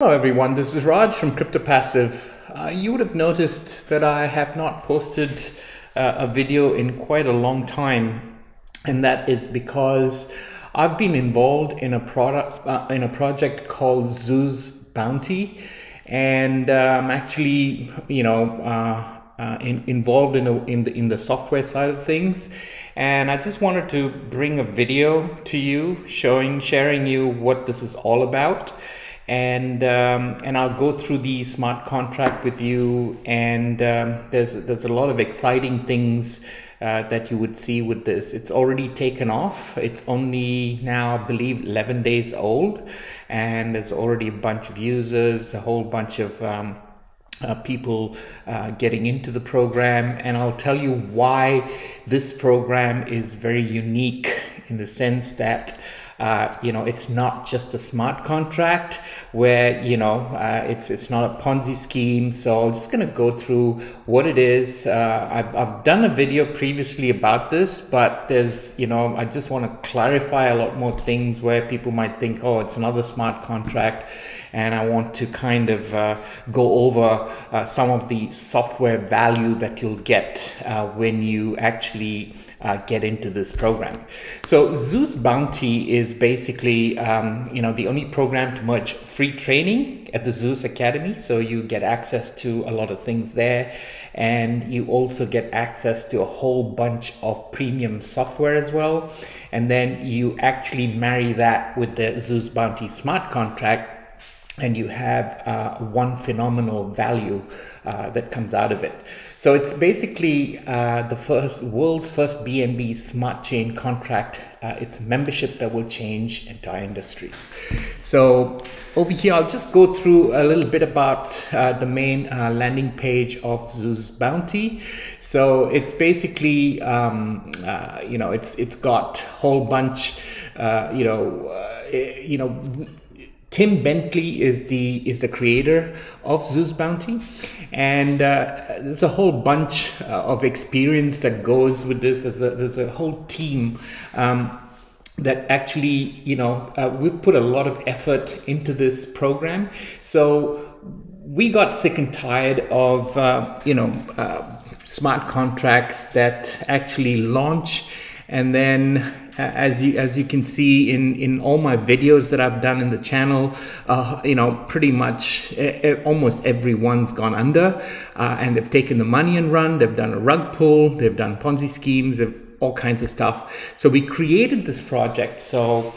Hello everyone, this is Raj from Crypto Passive. You would have noticed that I have not posted a video in quite a long time, and that is because I've been involved in a project called Zeus Bounty, and I'm actually involved in the software side of things. And I just wanted to bring a video to you sharing you what this is all about. And I'll go through the smart contract with you, and there's a lot of exciting things that you would see with this. It's already taken off. It's only now, I believe, 11 days old, and there's already a bunch of users, a whole bunch of people getting into the program. And I'll tell you why this program is very unique, in the sense that it's not just a smart contract where, it's not a Ponzi scheme. So I'm just going to go through what it is. I've done a video previously about this, but there's, I just want to clarify a lot more things where people might think, oh, it's another smart contract. And I want to kind of go over some of the software value that you'll get when you actually get into this program. So Zeus Bounty is basically, the only program to merge free training at the Zeus Academy. So you get access to a lot of things there, and you also get access to a whole bunch of premium software as well. And then you actually marry that with the Zeus Bounty smart contract, and you have one phenomenal value that comes out of it. So it's basically the world's first BNB smart chain contract. It's membership that will change entire industries. So over here, I'll just go through a little bit about the main landing page of Zeus Bounty. So it's basically, it's got a whole bunch, Tim Bentley is the creator of Zeus Bounty, and there's a whole bunch of experience that goes with this. There's a whole team that actually, we've put a lot of effort into this program. So we got sick and tired of smart contracts that actually launch, and then as you can see in all my videos that I've done in the channel, pretty much almost everyone's gone under, and they've taken the money and run. They've done a rug pull, they've done Ponzi schemes, all kinds of stuff. So we created this project so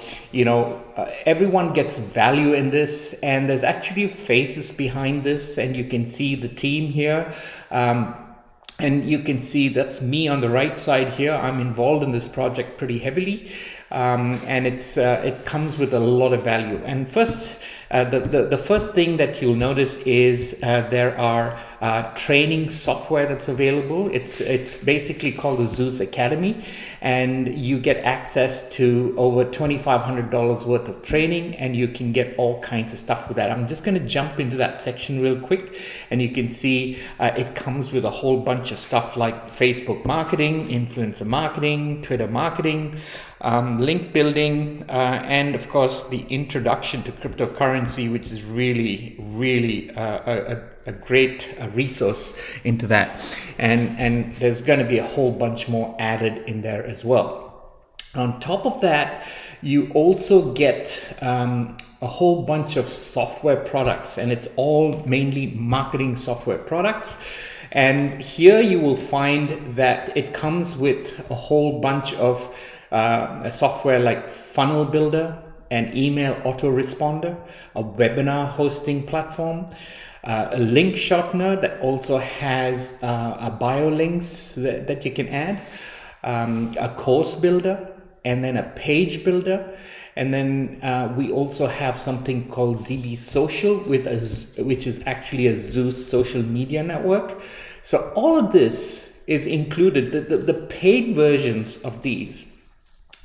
everyone gets value in this, and there's actually faces behind this, and you can see the team here. And you can see that's me on the right side here. I'm involved in this project pretty heavily, and it comes with a lot of value. And first, the first thing that you'll notice is there are training software that's available. It's basically called the Zeus Academy, and you get access to over $2,500 worth of training, and you can get all kinds of stuff with that. I'm just going to jump into that section real quick, and you can see it comes with a whole bunch of stuff like Facebook marketing, influencer marketing, Twitter marketing, link building, and of course the introduction to cryptocurrency, which is really a great resource into that, and there's going to be a whole bunch more added in there as well. On top of that, you also get a whole bunch of software products, and it's all mainly marketing software products. And here you will find that it comes with a whole bunch of software like funnel builder, an email autoresponder, a webinar hosting platform, a link shortener that also has a bio links that you can add, a course builder, and then a page builder. And then we also have something called ZB Social, which is actually a Zeus social media network. So all of this is included. The paid versions of these,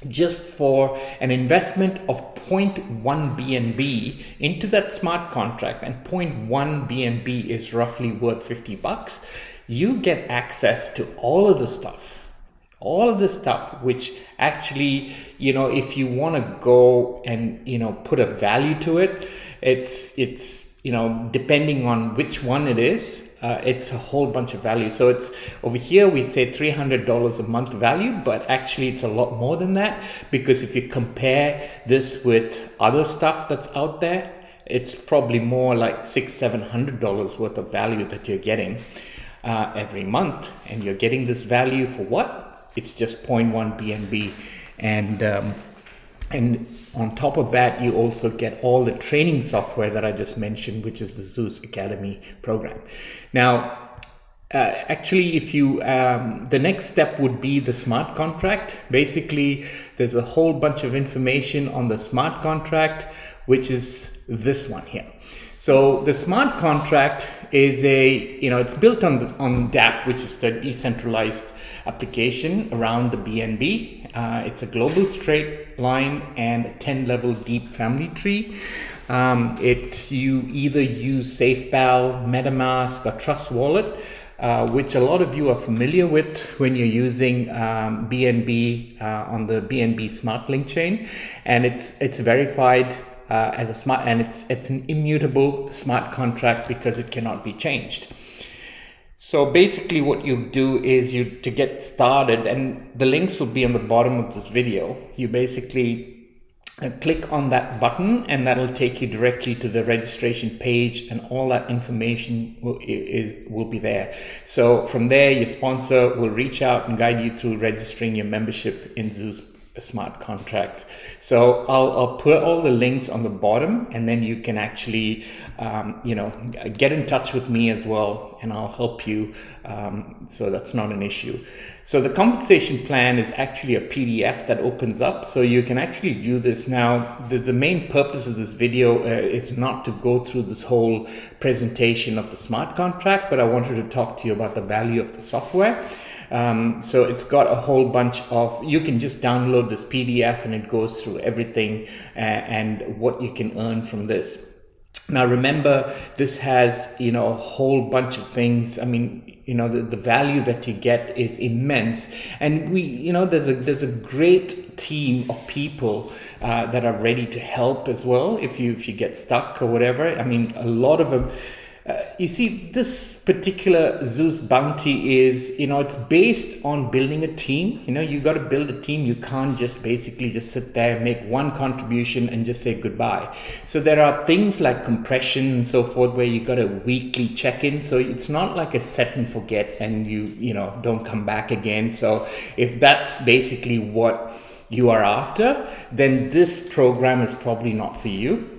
just for an investment of 0.1 BNB into that smart contract, and 0.1 BNB is roughly worth $50, you get access to all of the stuff, which actually, if you want to go and, put a value to it, it's depending on which one it is, it's a whole bunch of value. So it's over here, we say $300 a month value, but actually it's a lot more than that, because if you compare this with other stuff that's out there, it's probably more like $600-700 worth of value that you're getting every month. And you're getting this value for what? It's just 0.1 BNB. And on top of that, you also get all the training software that I just mentioned, which is the Zeus Academy program. Now, actually, if you, the next step would be the smart contract. Basically, there's a whole bunch of information on the smart contract, which is this one here. So the smart contract is it's built on DApp, which is the decentralized application around the BNB. It's a global straight line and a 10-level deep family tree. You either use SafeBal, MetaMask, or Trust Wallet, which a lot of you are familiar with when you're using BNB on the BNB Smart Link chain, and it's verified as a smart, and it's an immutable smart contract because it cannot be changed. So basically what you do is to get started, and the links will be on the bottom of this video, you basically click on that button and that'll take you directly to the registration page, and all that information will be there. So from there, your sponsor will reach out and guide you through registering your membership in Zeus smart contract. So I'll put all the links on the bottom, and then you can actually get in touch with me as well, and I'll help you. So that's not an issue. So the compensation plan is actually a PDF that opens up, so you can actually view this. Now, the main purpose of this video is not to go through this whole presentation of the smart contract, but I wanted to talk to you about the value of the software. So it's got a whole bunch of, you can just download this PDF and it goes through everything and what you can earn from this. Now remember, this has, a whole bunch of things. I mean, the value that you get is immense. And there's a great team of people that are ready to help as well if you get stuck or whatever. I mean, a lot of them. You see, this particular Zeus Bounty is, it's based on building a team. You got to build a team. You can't just basically just sit there, make one contribution and just say goodbye. So there are things like compression and so forth where you got a weekly check-in. So it's not like a set and forget and you don't come back again. So if that's basically what you are after, then this program is probably not for you.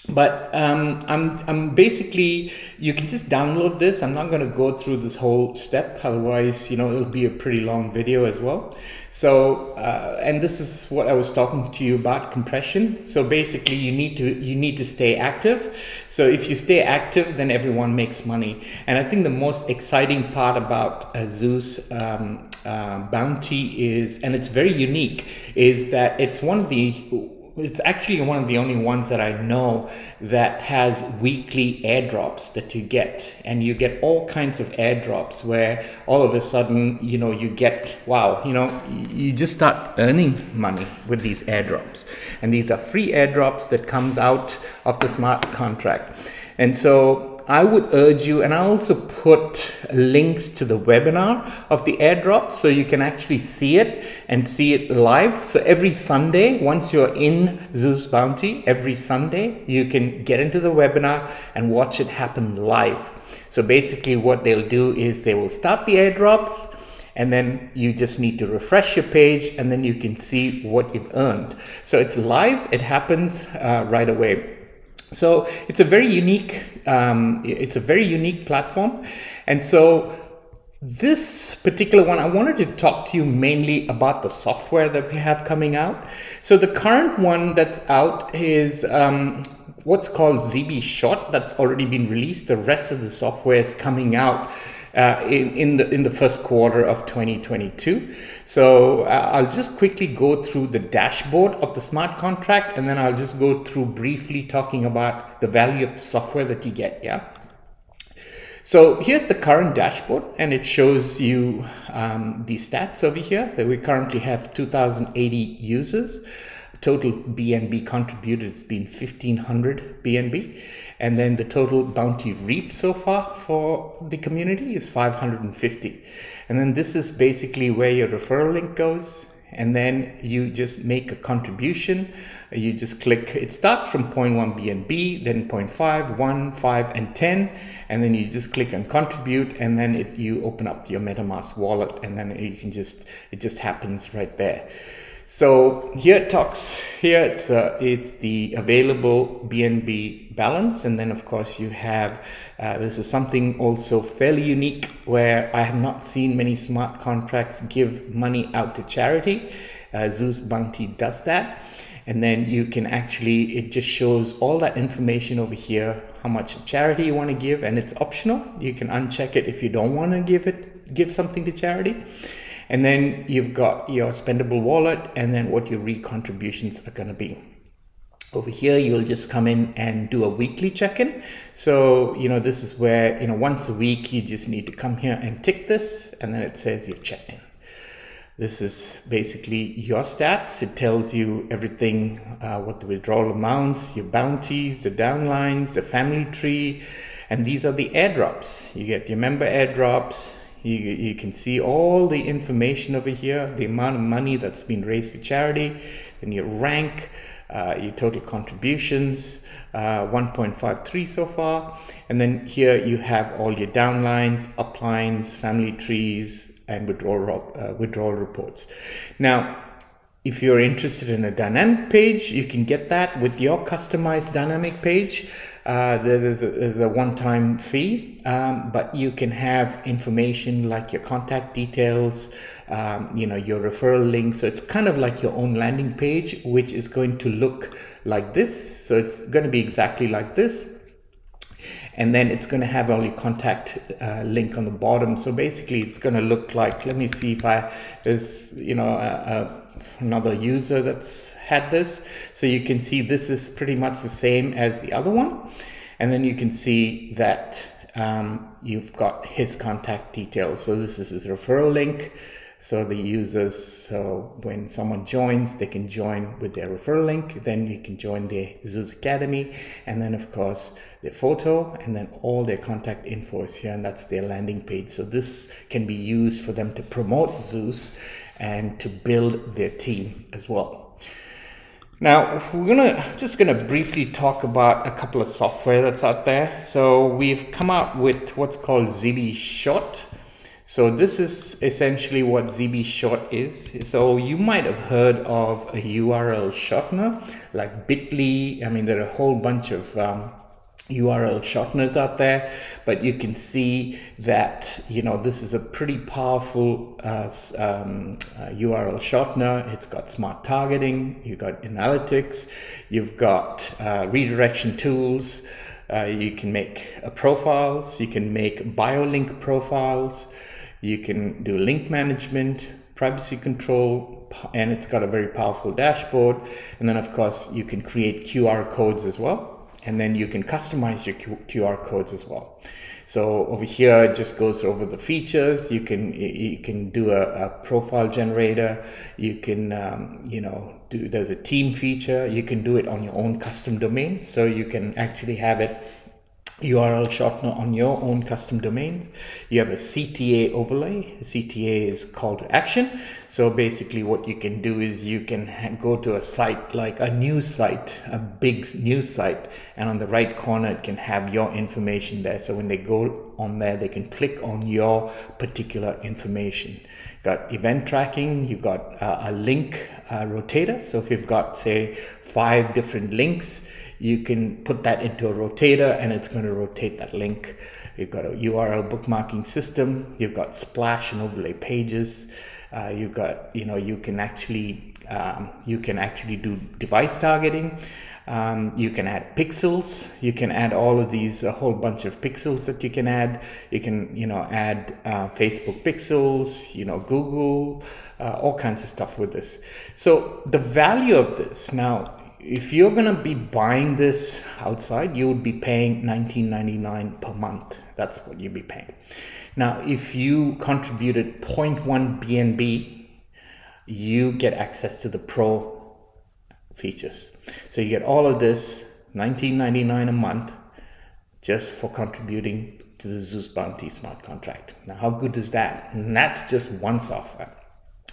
But I'm basically, you can just download this. I'm not going to go through this whole step, otherwise it'll be a pretty long video as well. So and this is what I was talking to you about, compression. So basically you need to stay active. So if you stay active, then everyone makes money. And I think the most exciting part about Zeus Bounty is, and it's very unique, is that it's actually one of the only ones that I know that has weekly airdrops that you get, and you get all kinds of airdrops where all of a sudden, you get, wow, you just start earning money with these airdrops. And these are free airdrops that comes out of the smart contract. And so I would urge you, and I'll also put links to the webinar of the airdrop so you can actually see it and see it live. So every Sunday, once you're in Zeus Bounty, every Sunday, you can get into the webinar and watch it happen live. So basically what they'll do is they will start the airdrops, and then you just need to refresh your page, and then you can see what you've earned. So it's live, it happens right away. So it's a very unique platform. And so this particular one, I wanted to talk to you mainly about the software that we have coming out. So the current one that's out is what's called Zillishot. That's already been released. The rest of the software is coming out in the first quarter of 2022. So I'll just quickly go through the dashboard of the smart contract, and then I'll just go through briefly talking about the value of the software that you get. Yeah. So here's the current dashboard, and it shows you the stats over here that we currently have 2,080 users. total BNB contributed, it's been 1,500 BNB. And then the total bounty reaped so far for the community is 550. And then this is basically where your referral link goes. And then you just make a contribution. You just click, it starts from 0.1 BNB, then 0.5, 1, 5, and 10. And then you just click on contribute, and then you open up your MetaMask wallet, and then you can it just happens right there. So here it talks, here it's the available BNB balance. And then of course you have, this is something also fairly unique where I have not seen many smart contracts give money out to charity. Zeus Bounty does that. And then you can actually, it just shows all that information over here, how much charity you want to give, and it's optional. You can uncheck it if you don't want to give something to charity. And then you've got your spendable wallet, and then what your re-contributions are going to be. Over here, you'll just come in and do a weekly check-in. So, this is where, once a week, you just need to come here and tick this, and then it says you've checked in. This is basically your stats. It tells you everything, what the withdrawal amounts, your bounties, the downlines, the family tree, and these are the airdrops. You get your member airdrops. You can see all the information over here, the amount of money that's been raised for charity, and your rank, your total contributions, 1.53 so far. And then here you have all your downlines, uplines, family trees, and withdrawal reports. Now, if you're interested in a dynamic page, you can get that with your customized dynamic page. There's a one-time fee, but you can have information like your contact details, your referral link. So it's kind of like your own landing page, which is going to look like this. So it's going to be exactly like this. And then it's going to have all your contact link on the bottom. So basically it's going to look like, let me see if there's, another user that's had this. So you can see this is pretty much the same as the other one. And then you can see that you've got his contact details. So this is his referral link. So the users, so when someone joins, they can join with their referral link. Then you can join the Zeus Academy. And then of course their photo, and then all their contact info is here, and that's their landing page. So this can be used for them to promote Zeus and to build their team as well. Now, we're just gonna briefly talk about a couple of software that's out there. So we've come out with what's called Zillishot. So this is essentially what Zillishot is. So you might have heard of a URL shortener like Bitly. I mean, there are a whole bunch of URL shorteners out there, but you can see that, this is a pretty powerful URL shortener. It's got smart targeting, you've got analytics, you've got redirection tools, you can make profiles, you can make bio-link profiles, you can do link management, privacy control, and it's got a very powerful dashboard. And then of course you can create QR codes as well. And then you can customize your QR codes as well. So over here, it just goes over the features. You can do a profile generator. You can, there's a team feature. You can do it on your own custom domain. So you can actually have it URL shortener on your own custom domains. You have a CTA overlay. CTA is call to action. So basically what you can do is you can go to a site like a news site, a big news site, and on the right corner it can have your information there. So when they go on there, they can click on your particular information. You've got event tracking, you've got a link rotator. So if you've got, say, 5 different links, you can put that into a rotator and it's going to rotate that link. You've got a URL bookmarking system. You've got splash and overlay pages. You've got, you can actually do device targeting. You can add pixels. You can add all of these, a whole bunch of pixels that you can add. You can, add Facebook pixels, Google, all kinds of stuff with this. So the value of this now, if you're going to be buying this outside, you would be paying $19.99 per month. That's what you'd be paying. Now, if you contributed 0.1 BNB, you get access to the Pro features. So you get all of this, $19.99 a month, just for contributing to the Zeus Bounty smart contract. Now, how good is that? And that's just one software.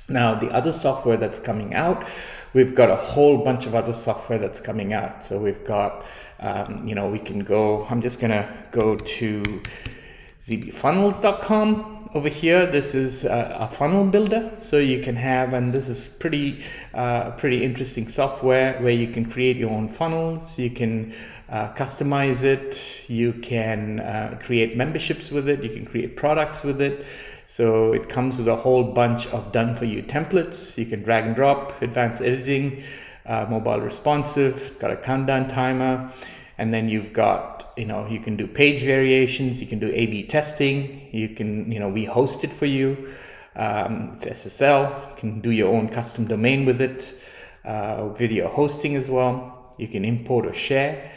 Now, the other software that's coming out, we've got a whole bunch of other software that's coming out. So we've got, we can go, I'm just gonna go to zbfunnels.com over here. This is a funnel builder. So you can have, and this is pretty interesting software where you can create your own funnels. You can customize it. You can create memberships with it. You can create products with it. So it comes with a whole bunch of done for you templates. You can drag and drop, advanced editing, mobile responsive. It's got a countdown timer. And then you've got, you can do page variations. You can do A/B testing. You can, we host it for you. It's SSL. You can do your own custom domain with it. Video hosting as well. You can import or share.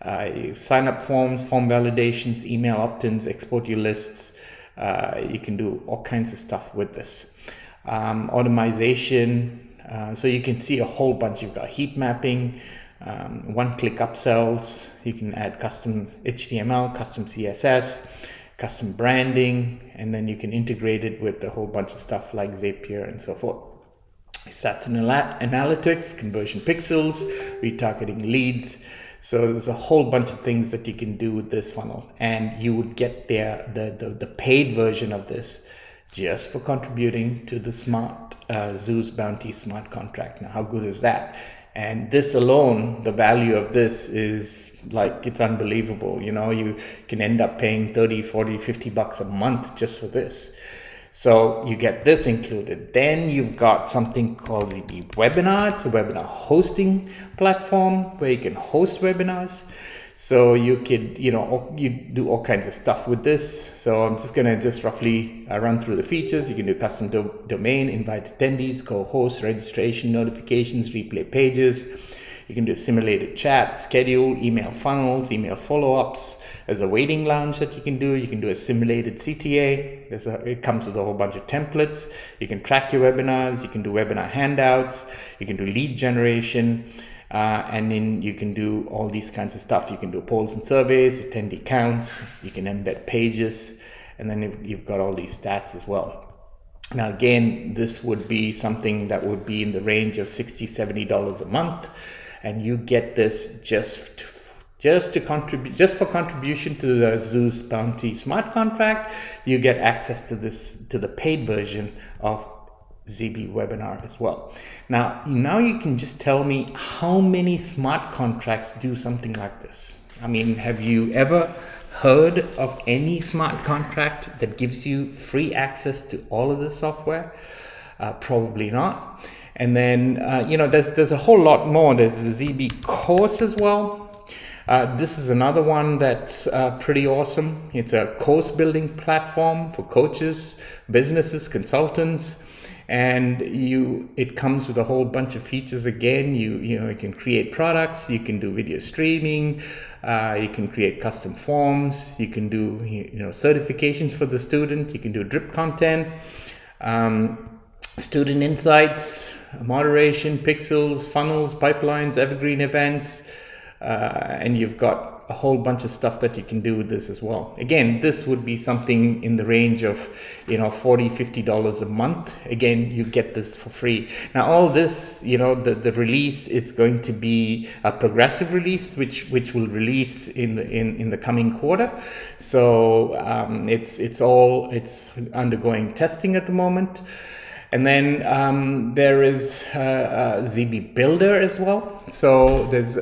You sign up forms, form validations, email opt-ins, export your lists. You can do all kinds of stuff with this. Automation, so you can see a whole bunch. You've got heat mapping, one-click upsells. You can add custom HTML, custom CSS, custom branding, and then you can integrate it with a whole bunch of stuff like Zapier and so forth. Stats and analytics, conversion pixels, retargeting leads. So there's a whole bunch of things that you can do with this funnel, and you would get the paid version of this just for contributing to the smart Zeus Bounty smart contract. Now, how good is that? And this alone, the value of this is like, it's unbelievable. You can end up paying 30, 40, 50 bucks a month just for this. So you get this included. Then you've got something called the webinar. It's a webinar hosting platform where you can host webinars. So you could, you do all kinds of stuff with this. So I'm just going to roughly run through the features. You can do custom domain, invite attendees, co-host, registration, notifications, replay pages. You can do simulated chat, schedule, email funnels, email follow-ups. There's a waiting lounge that you can do. You can do a simulated CTA. It comes with a whole bunch of templates. You can track your webinars. You can do webinar handouts. You can do lead generation. And then you can do all these kinds of stuff. You can do polls and surveys, attendee counts. You can embed pages. And then you've got all these stats as well. Now, again, this would be something that would be in the range of $60, $70 a month. And you get this just for contribution to the Zeus Bounty smart contract. You get access to the paid version of ZB webinar as well. Now you can just tell me how many smart contracts do something like this. I mean, have you ever heard of any smart contract that gives you free access to all of this software? Probably not. And then, there's a whole lot more. There's a ZB course as well. This is another one that's pretty awesome. It's a course building platform for coaches, businesses, consultants. And it comes with a whole bunch of features. Again, you can create products, you can do video streaming, you can create custom forms, you can do certifications for the student, you can do drip content, student insights, moderation, pixels, funnels, pipelines, evergreen events, and you've got a whole bunch of stuff that you can do with this as well. Again, this would be something in the range of $40, $50 a month. Again, you get this for free. Now, all this, the release is going to be a progressive release, which will release in the coming quarter. So it's undergoing testing at the moment. And then there is ZB Builder as well. So there's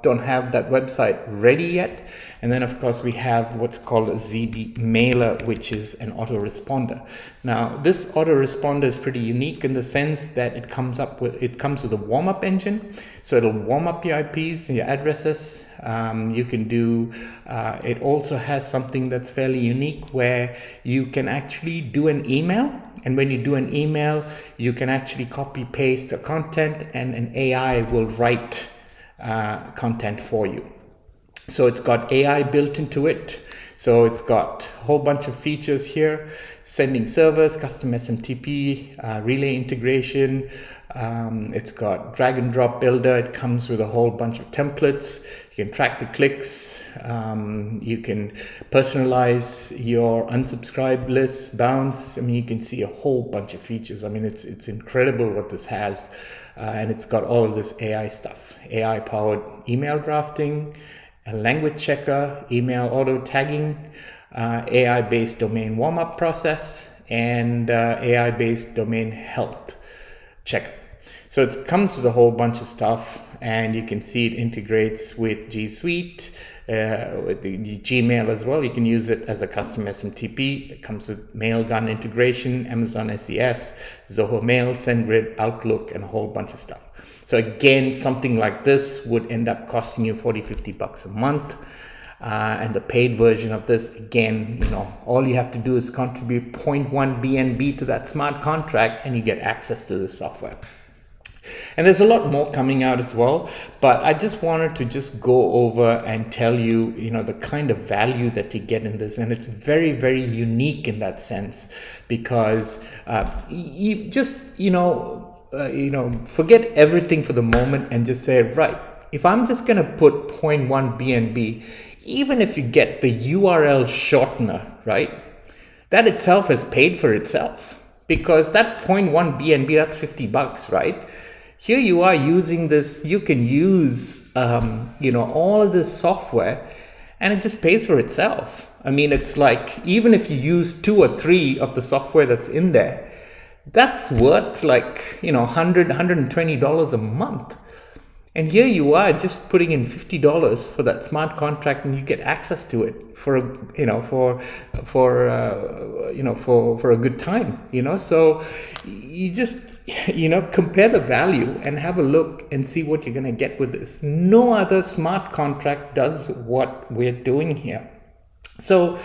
don't have that website ready yet. And then of course we have what's called a ZB Mailer, which is an autoresponder. Now this autoresponder is pretty unique in the sense that it comes with a warm-up engine. So it'll warm up your IPs and your addresses. You can do, it also has something that's fairly unique where you can actually do an email. And when you do an email, you can actually copy paste the content and an AI will write content for you. So it's got AI built into it. So it's got a whole bunch of features here: sending servers, custom SMTP, relay integration, It's got drag and drop builder. It comes with a whole bunch of templates. You can track the clicks. You can personalize your unsubscribe lists, bounce. I mean, you can see a whole bunch of features. I mean, it's incredible what this has. And it's got all of this AI stuff, AI powered email drafting, a language checker, email auto tagging, AI based domain warm-up process, and AI based domain health checker. So it comes with a whole bunch of stuff, and you can see it integrates with G Suite, with the Gmail as well. You can use it as a custom SMTP. It comes with Mailgun integration, Amazon SES, Zoho Mail, SendGrid, Outlook, and a whole bunch of stuff. So again, something like this would end up costing you $40-50 a month. And the paid version of this, again, you know, all you have to do is contribute 0.1 BNB to that smart contract, and you get access to this software. And there's a lot more coming out as well, but I just wanted to just go over and tell you, you know, the kind of value that you get in this. And it's very, very unique in that sense, because you just, forget everything for the moment and just say, right, if I'm just going to put 0.1 BNB, even if you get the URL shortener, right, that itself has paid for itself, because that 0.1 BNB, that's $50, right? Here you are using this, you can use, all of this software, and it just pays for itself. I mean, it's like, even if you use 2 or 3 of the software that's in there, that's worth like, $100, $120 a month. And here you are just putting in $50 for that smart contract, and you get access to it for a good time, So you just, compare the value and have a look and see what you're going to get with this. No other smart contract does what we're doing here. So,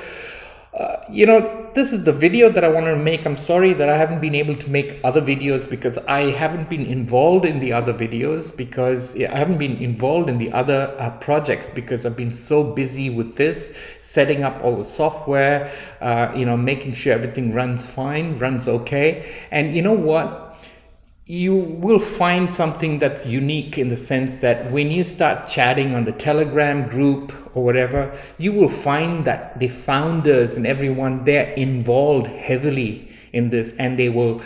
this is the video that I wanted to make. I'm sorry that I haven't been able to make other videos, because I haven't been involved in the other videos, because I haven't been involved in the other projects, because I've been so busy with this, setting up all the software, making sure everything runs fine, runs okay. And you know what? You will find something that's unique in the sense that when you start chatting on the Telegram group or whatever, you will find that the founders and everyone, they're involved heavily in this, and they will,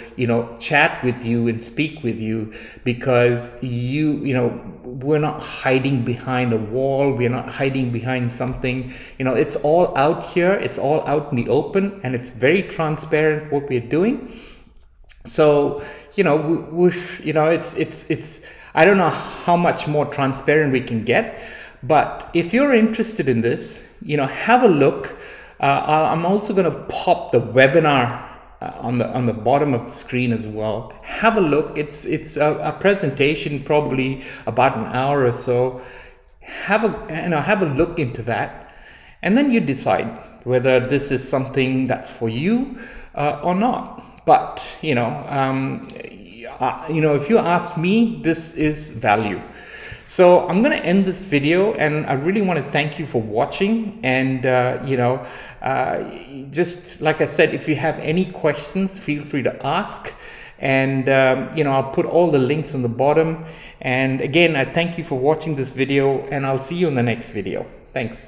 chat with you and speak with you, because we're not hiding behind a wall. We're not hiding behind something, it's all out here. It's all out in the open, and it's very transparent what we're doing. So, it's I don't know how much more transparent we can get, but if you're interested in this, have a look. I'm also going to pop the webinar on the bottom of the screen as well. Have a look. It's a presentation, probably about an hour or so. Have a look into that, and then you decide whether this is something that's for you or not. But if you ask me, this is value. So I'm going to end this video, and I really want to thank you for watching. And just like I said, if you have any questions, feel free to ask. And I'll put all the links on the bottom. And again, I thank you for watching this video, and I'll see you in the next video. Thanks.